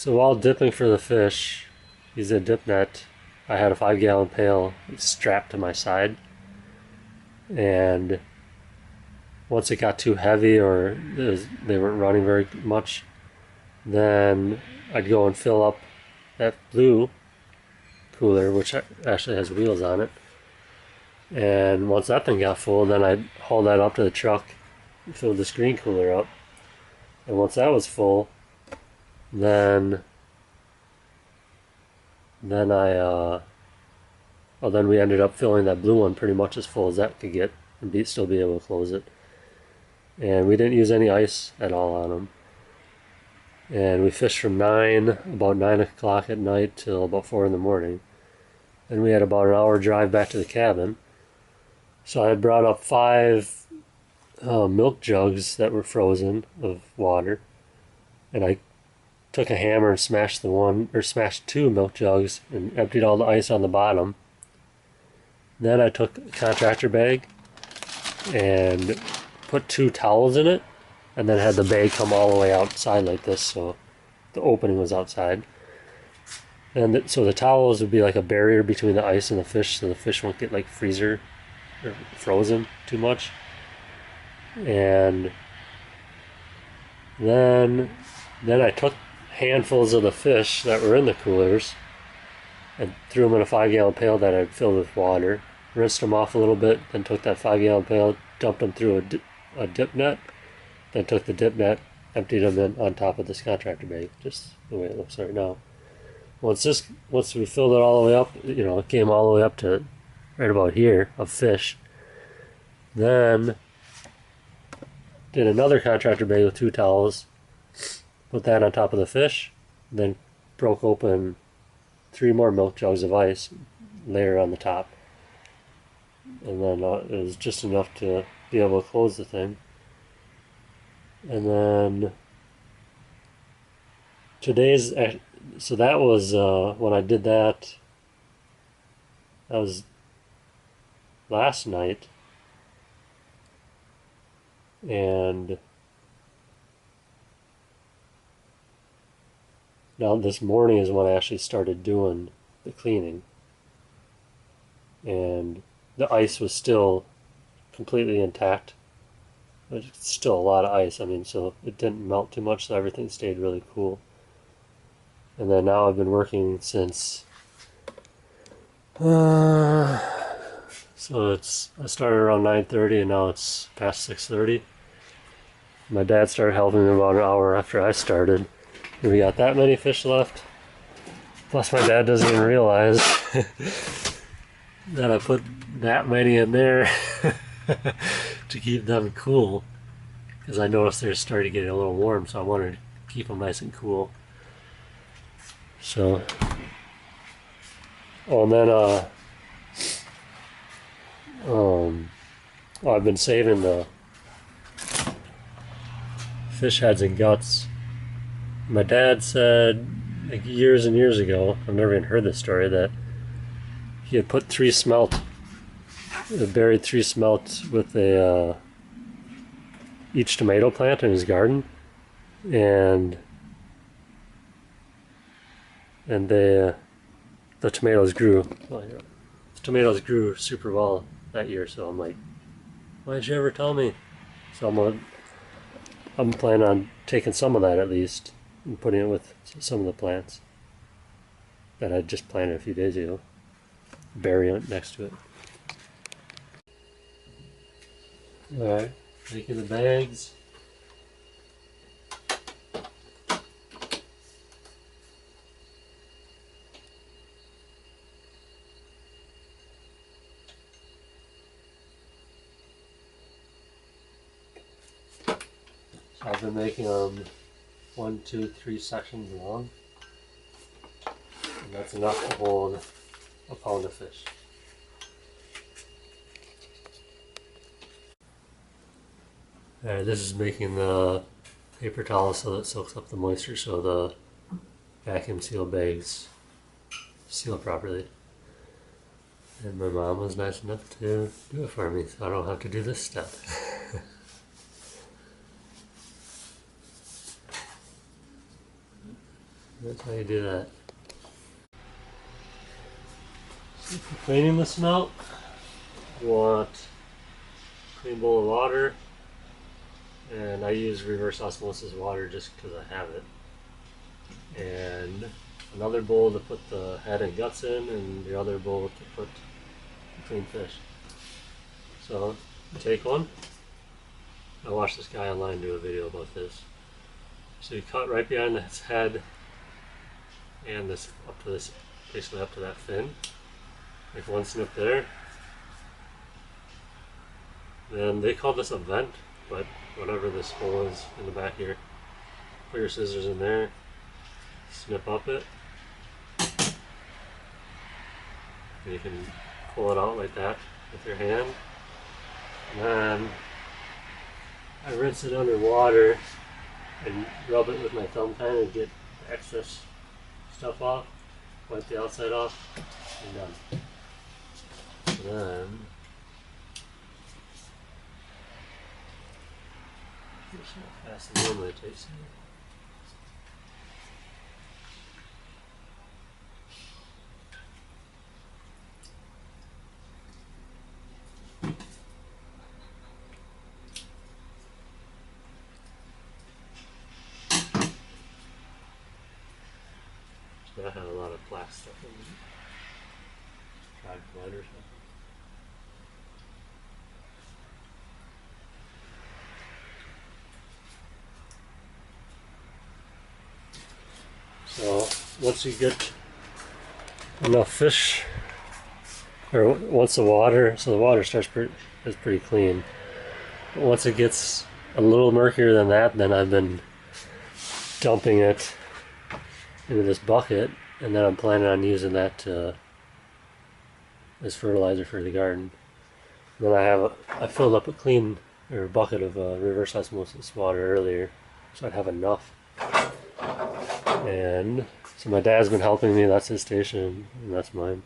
So while dipping for the fish, using a dip net, I had a 5 gallon pail strapped to my side, and once it got too heavy or they weren't running very much, then I'd go and fill up that blue cooler, which actually has wheels on it. And once that thing got full, then I'd haul that up to the truck, fill the screen cooler up. And once that was full, then then I well, then we ended up filling that blue one pretty much as full as that could get and still be able to close it. And we didn't use any ice at all on them. And we fished from about 9 o'clock at night till about 4 in the morning. And we had about an hour drive back to the cabin. So I had brought up 5 milk jugs that were frozen of water, and I took a hammer and smashed smashed 2 milk jugs and emptied all the ice on the bottom. Then I took a contractor bag and put 2 towels in it, and then had the bag come all the way outside like this, so the opening was outside. And so the towels would be like a barrier between the ice and the fish, so the fish won't get like freezer or frozen too much. And then I took handfuls of the fish that were in the coolers and threw them in a 5 gallon pail that I'd filled with water, rinsed them off a little bit, then took that 5 gallon pail, dumped them through a dip net, then took the dip net, emptied them in on top of this contractor bag, just the way it looks right now. Once we filled it all the way up, it came all the way up to right about here of fish. Then did another contractor bag with 2 towels, put that on top of the fish, then broke open 3 more milk jugs of ice, layer on the top, and then it was just enough to be able to close the thing. And then so that was when I did that. That was last night, and now this morning is when I actually started doing the cleaning, and the ice was still completely intact. But it's still a lot of ice, so it didn't melt too much, so everything stayed really cool. And then now I've been working since so I started around 9:30 and now it's past 6:30. My dad started helping me about an hour after I started. And we got that many fish left. Plus my dad doesn't even realize that I put that many in there to keep them cool, because I noticed they're starting to get a little warm, so I wanted to keep them nice and cool. So, and then I've been saving the fish heads and guts. My dad said, like, years and years ago, I've never even heard this story, that he had put buried 3 smelt with each tomato plant in his garden, and the tomatoes grew. Well, the tomatoes grew super well that year. So I'm like, why didn't you ever tell me? So I'm planning on taking some of that at least and putting it with some of the plants that I just planted a few days ago, burying it next to it. Alright, making the bags. So I've been making 1, 2, 3 sections long, and that's enough to hold a pound of fish. Alright, this is making the paper towel so that it soaks up the moisture, so the vacuum seal bags seal properly. And my mom was nice enough to do it for me, so I don't have to do this step. That's how you do that. So for cleaning the smelt, you want a clean bowl of water, and I use reverse osmosis water just because I have it. And another bowl to put the head and guts in, and the other bowl to put the clean fish. So you take one. I watched this guy online do a video about this. So you cut right behind its head and this up to this, basically up to that fin. Like one snip there. Then they call this a vent, but whatever this hole is in the back here, put your scissors in there, snip up it, and you can pull it out like that with your hand. And then I rinse it under water and rub it with my thumb kind of get the excess stuff off, wipe the outside off, and done. So then, here's how fast it normally takes me. That had a lot of black stuff in it. Dried blood or something. So once you get enough fish, or once the water, so the water is pretty clean. But once it gets a little murkier than that, then I've been dumping it into this bucket, and then I'm planning on using that as fertilizer for the garden. And then I filled up a bucket of reverse osmosis water earlier, so I'd have enough. And so my dad's been helping me. That's his station, and that's mine.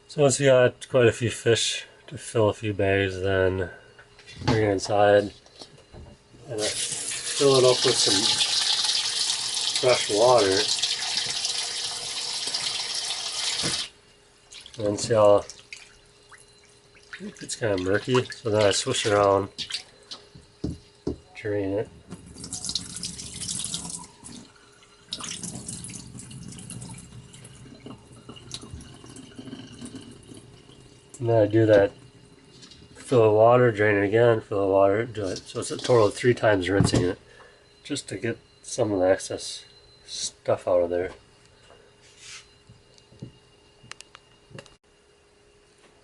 So once you got quite a few fish to fill a few bags, then bring it inside. And I fill it up with some fresh water. And see how it's kind of murky. So then I swish it around, drain it. And then I do that. Fill the water, drain it again, fill the water, do it. So it's a total of 3 times rinsing it, just to get some of the excess stuff out of there.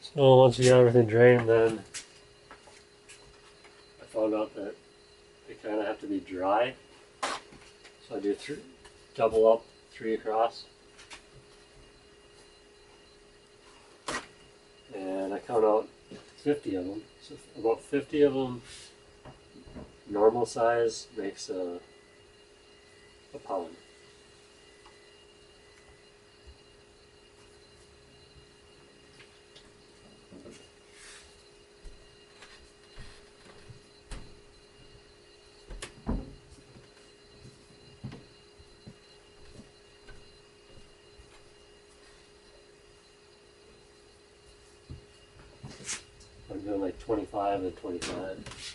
So once you got everything drained, then I found out that they kind of have to be dry. So I do double up, 3 across. And I count out 50 of them. So about 50 of them, normal size, makes a pound. I'm doing like 25 and 25.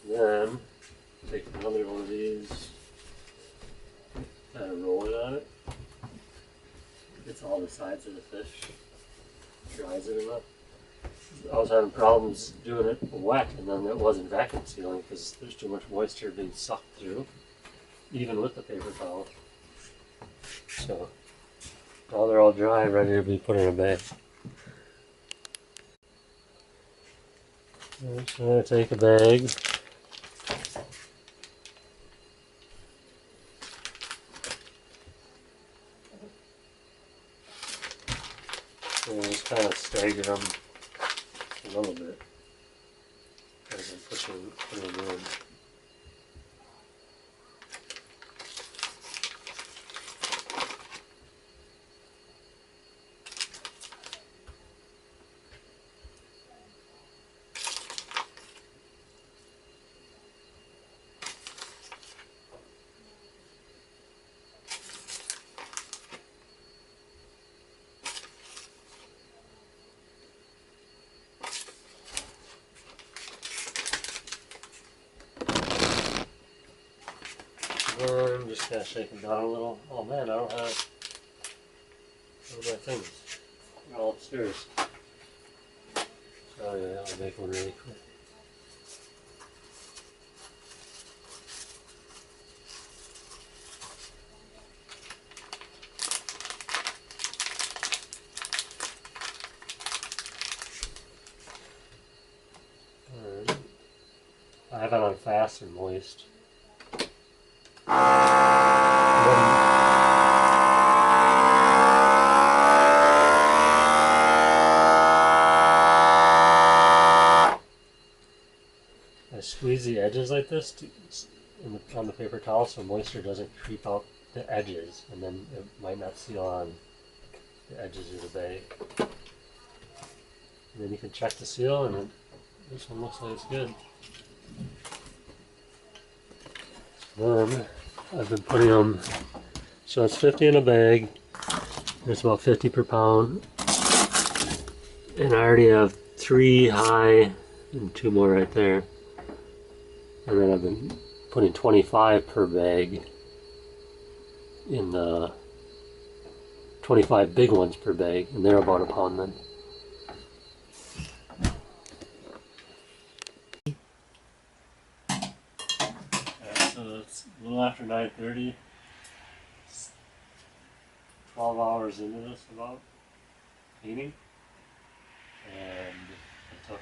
Then take another one of these, kind of roll it on it. Gets all the sides of the fish, dries it enough. I was having problems doing it wet, and then it wasn't vacuum sealing because there's too much moisture being sucked through, even with the paper towel. So now they're all dry, ready to be put in a bag. So I'm going to take a bag. And just kind of stagger them a little bit as I'm putting them in. I'm just gonna shake them down a little. Oh man, I don't have one of my things. They're all upstairs. Oh yeah, I'll make one really quick. I have it on fast and moist. I squeeze the edges like this on the paper towel so moisture doesn't creep out the edges, and then it might not seal on the edges of the bag. And then you can check the seal, and this one looks like it's good. Then I've been putting them, so it's 50 in a bag. It's about 50 per pound, and I already have 3 high and 2 more right there. And then I've been putting 25 per bag in the 25 big ones per bag, and they're about a pound then. So it's a little after 9:30. 12 hours into this about cleaning, and I took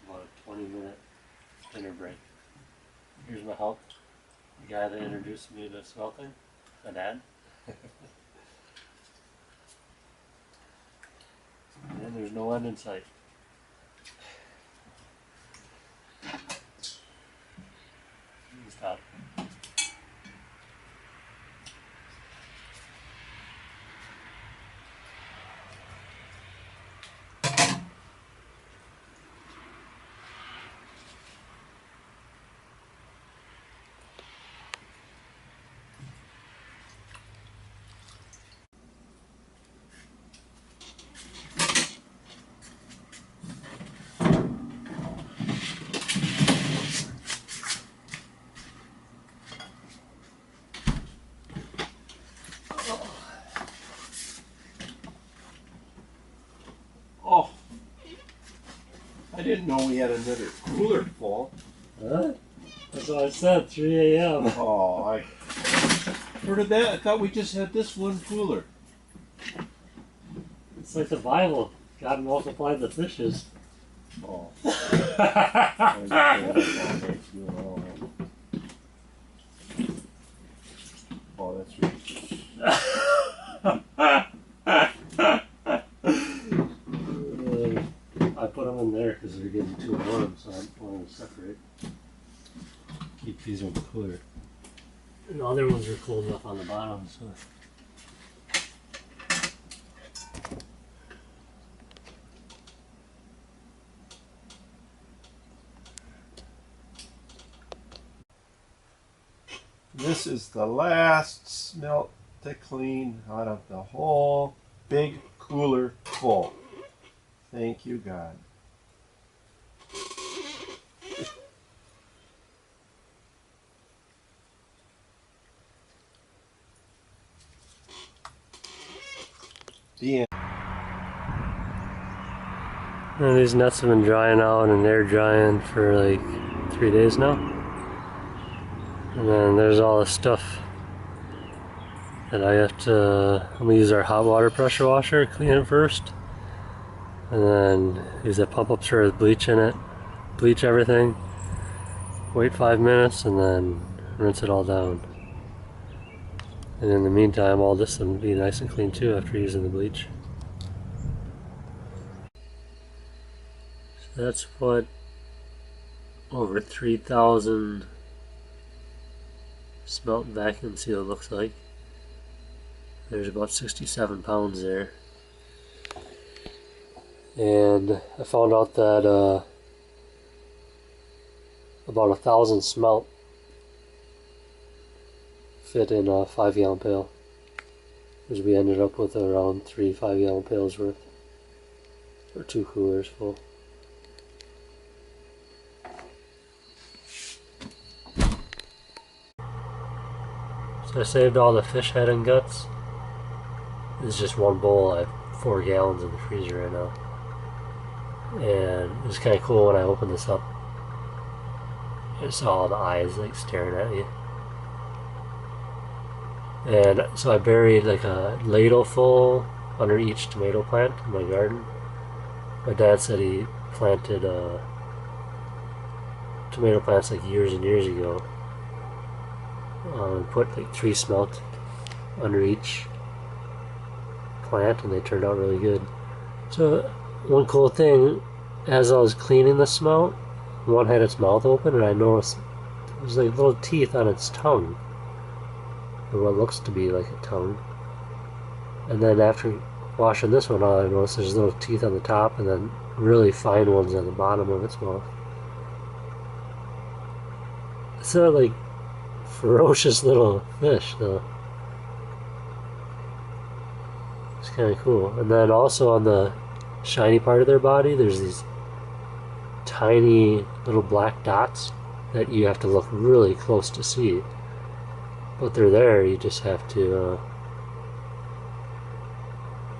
about a 20-minute dinner break. Here's my help, the guy that introduced me to smelting, my dad. And there's no end in sight. Stop. Oh, I didn't know we had another cooler full. Huh? That's what I said, 3 a.m. Oh, where did that? I thought we just had this one cooler. It's like the Bible. God multiplied the fishes. Oh. Oh, that's I put them in there because they're getting too warm, so I wanted to separate. Keep these ones cooler. And the other ones are cold enough on the bottom, so. This is the last smelt to clean out of the whole big cooler full. Thank you, God. The end. And these nuts have been drying out, and they're drying for like 3 days now. And then there's all the stuff that I have to, I'm gonna use our hot water pressure washer, clean it first. And then use that pump upstairs with bleach in it, bleach everything, wait 5 minutes, and then rinse it all down. And in the meantime, all this will be nice and clean too after using the bleach. That's what over 3,000 smelt vacuum seal looks like. There's about 67 pounds there. And I found out that about 1,000 smelt fit in a 5-gallon pail. Because we ended up with around 3 5-gallon pails worth, or 2 coolers full. So I saved all the fish head and guts. It's just one bowl. I have 4 gallons in the freezer right now. And it was kind of cool when I opened this up. I saw all the eyes like staring at you. And so I buried like a ladle full under each tomato plant in my garden. My dad said he planted tomato plants like years and years ago. And put like 3 smelt under each plant, and they turned out really good. So one cool thing, as I was cleaning the smelt, one had its mouth open, and I noticed there was like little teeth on its tongue, or what looks to be like a tongue. And then after washing this one out, I noticed there's little teeth on the top, and then really fine ones on the bottom of its mouth. It's not like ferocious little fish, though. It's kind of cool. And then also on the shiny part of their body, there's these tiny little black dots that you have to look really close to see. But they're there, you just have to,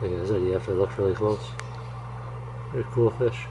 like I said, you have to look really close. They're cool fish.